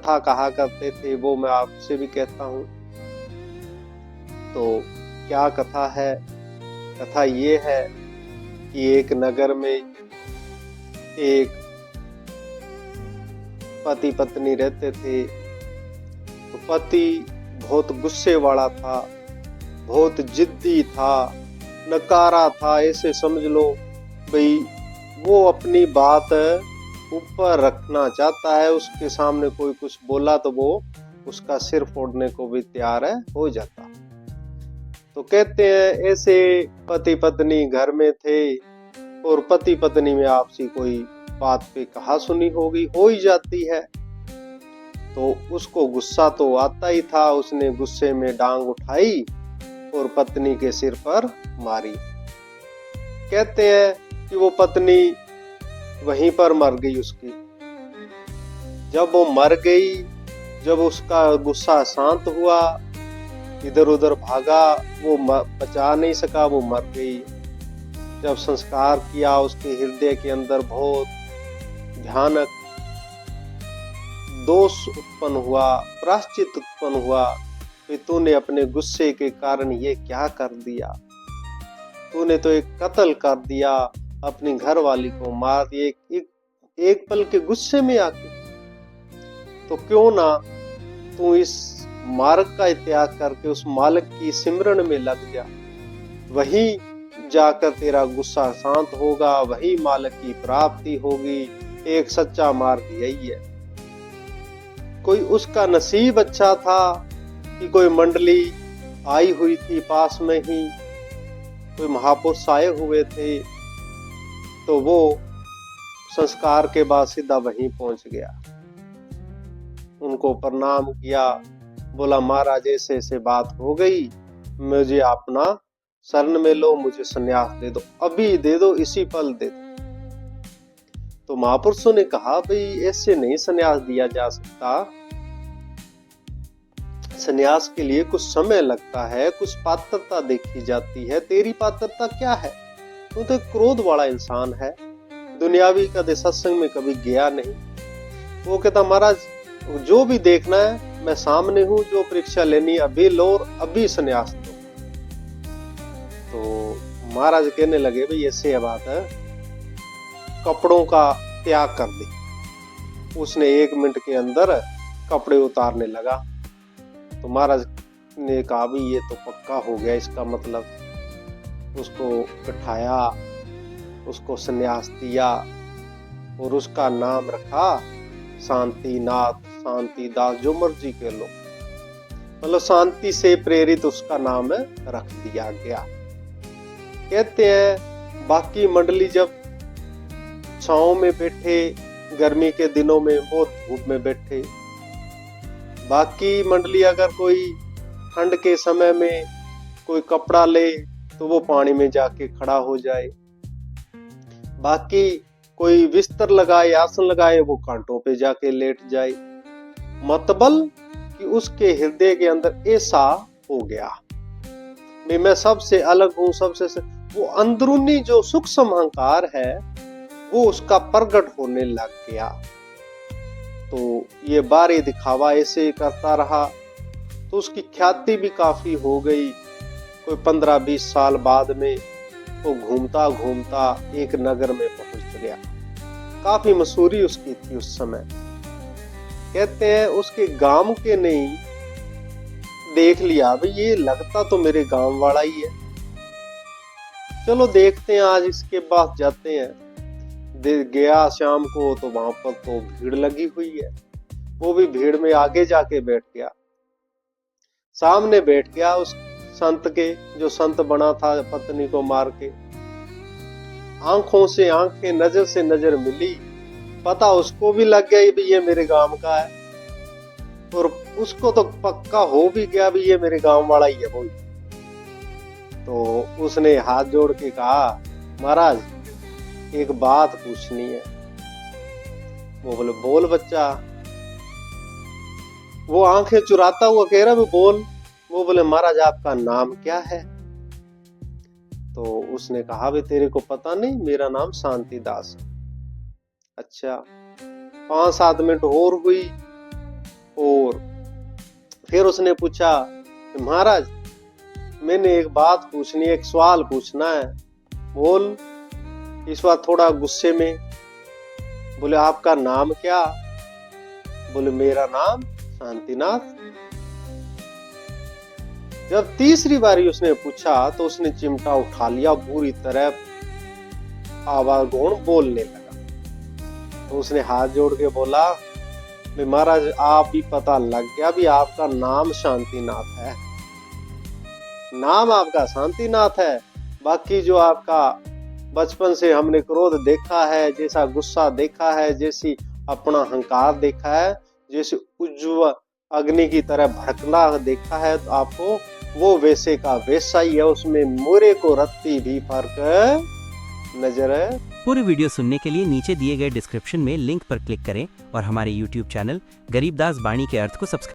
कथा कहा करते थे, वो मैं आपसे भी कहता हूँ। तो क्या कथा है? कथा ये है कि एक नगर में एक पति पत्नी रहते थे। तो पति बहुत गुस्से वाला था, बहुत जिद्दी था, नकारा था, ऐसे समझ लो भाई वो अपनी बात ऊपर रखना चाहता है। उसके सामने कोई कुछ बोला तो वो उसका सिर फोड़ने को भी तैयार हो जाता। तो कहते हैं ऐसे पति पत्नी घर में थे और पति पत्नी में आपसी कोई बात पे कहा सुनी हो ही जाती है। तो उसको गुस्सा तो आता ही था, उसने गुस्से में डांग उठाई और पत्नी के सिर पर मारी। कहते हैं कि वो पत्नी वहीं पर मर गई उसकी। जब वो मर गई, जब उसका गुस्सा शांत हुआ, इधर उधर भागा, वो बचा नहीं सका, वो मर गई। जब संस्कार किया, उसके हृदय के अंदर बहुत भयानक दोष उत्पन्न हुआ, प्रायश्चित उत्पन्न हुआ कि तूने अपने गुस्से के कारण ये क्या कर दिया, तूने तो एक कत्ल कर दिया, अपनी घरवाली को मार दिया एक पल के गुस्से में आके। तो क्यों ना तू इस मार्ग का त्याग करके उस मालिक की सिमरन में लग जा, वही जाकर तेरा गुस्सा शांत होगा, वही मालिक की प्राप्ति होगी। एक सच्चा मार्ग यही है। कोई उसका नसीब अच्छा था कि कोई मंडली आई हुई थी पास में ही, कोई महापुरुष आए हुए थे, तो वो संस्कार के बाद सीधा वहीं पहुंच गया, उनको प्रणाम किया, बोला महाराज ऐसे ऐसे बात हो गई, मुझे अपना शरण में लो, मुझे संन्यास दे दो, अभी दे दो, इसी पल दे दो। तो महापुरुषों ने कहा भाई ऐसे नहीं संन्यास दिया जा सकता, संन्यास के लिए कुछ समय लगता है, कुछ पात्रता देखी जाती है। तेरी पात्रता क्या है? तू तो क्रोध वाला इंसान है, दुनियावी कदे सत्संग में कभी गया नहीं। वो कहता महाराज जो भी देखना है मैं सामने हूं, जो परीक्षा लेनी अभी लो और अभी संन्यास दो। तो महाराज कहने लगे भाई ऐसे बात है, कपड़ों का त्याग कर दे। उसने 1 मिनट के अंदर कपड़े उतारने लगा। तो महाराज ने कहा भाई ये तो पक्का हो गया, इसका मतलब उसको बिठाया, उसको संन्यास दिया और उसका नाम रखा शांतिनाथ, शांतिदास, जो मर्जी कह लो, मतलब शांति से प्रेरित उसका नाम रख दिया गया। कहते हैं बाकी मंडली जब छांव में बैठे, गर्मी के दिनों में वो धूप में बैठे, बाकी मंडली अगर कोई ठंड के समय में कोई कपड़ा ले तो वो पानी में जाके खड़ा हो जाए, बाकी कोई बिस्तर लगाए, आसन लगाए, वो कांटों पे जाके लेट जाए। मतबल कि उसके हृदय के अंदर ऐसा हो गया मैं सबसे अलग हूं, सबसे वो अंदरूनी जो सूक्ष्म अहंकार है वो उसका प्रकट होने लग गया। तो ये बारी दिखावा ऐसे करता रहा, तो उसकी ख्याति भी काफी हो गई। कोई 15-20 साल बाद में वो घूमता घूमता एक नगर में पहुंच गया। काफी मशहूरी उसकी थी उस समय। कहते हैं उसके गांव के नहीं देख लिया, भाई ये लगता तो मेरे गांव वाला ही है, चलो देखते हैं आज इसके पास जाते हैं। गया शाम को, तो वहां पर तो भीड़ लगी हुई है। वो भी भीड़ में आगे जाके बैठ गया, सामने बैठ गया उस संत के, जो संत बना था पत्नी को मार के। आंखों से आंखें, नजर से नजर मिली, पता उसको भी लग गया भी ये मेरे गांव का है, और उसको तो पक्का हो भी गया भी ये मेरे गांव वाला ही है वो। तो उसने हाथ जोड़ के कहा महाराज एक बात पूछनी है। वो बोले बोल बच्चा। वो आंखें चुराता हुआ कह रहा भी बोल। वो बोले महाराज आपका नाम क्या है? तो उसने कहा भी तेरे को पता नहीं, मेरा नाम शांतिदास। अच्छा। 5-7 मिनट और हुई, और फिर उसने पूछा, महाराज मैंने एक बात पूछनी, एक सवाल पूछना है। बोल। इस बार थोड़ा गुस्से में बोले, आपका नाम क्या? बोले, मेरा नाम शांतिनाथ। जब तीसरी बारी उसने पूछा तो उसने चिमटा उठा लिया, बुरी तरह आवाज गोण बोलने लगा। तो उसने हाथ जोड़ के बोला, महाराज आप भी पता लग गया भी आपका नाम शांतिनाथ है, नाम आपका शांतिनाथ है। बाकी जो आपका बचपन से हमने क्रोध देखा है, जैसा गुस्सा देखा है, जैसी अपना अहंकार देखा है, जैसे उज्ज्वल अग्नि की तरह भड़कना देखा है, तो आपको वो वैसे का वैसा ही है, उसमें मोरे को रत्ती भी फर्क नजर है। पूरी वीडियो सुनने के लिए नीचे दिए गए डिस्क्रिप्शन में लिंक पर क्लिक करें और हमारे YouTube चैनल गरीबदास बाणी के अर्थ को सब्सक्राइब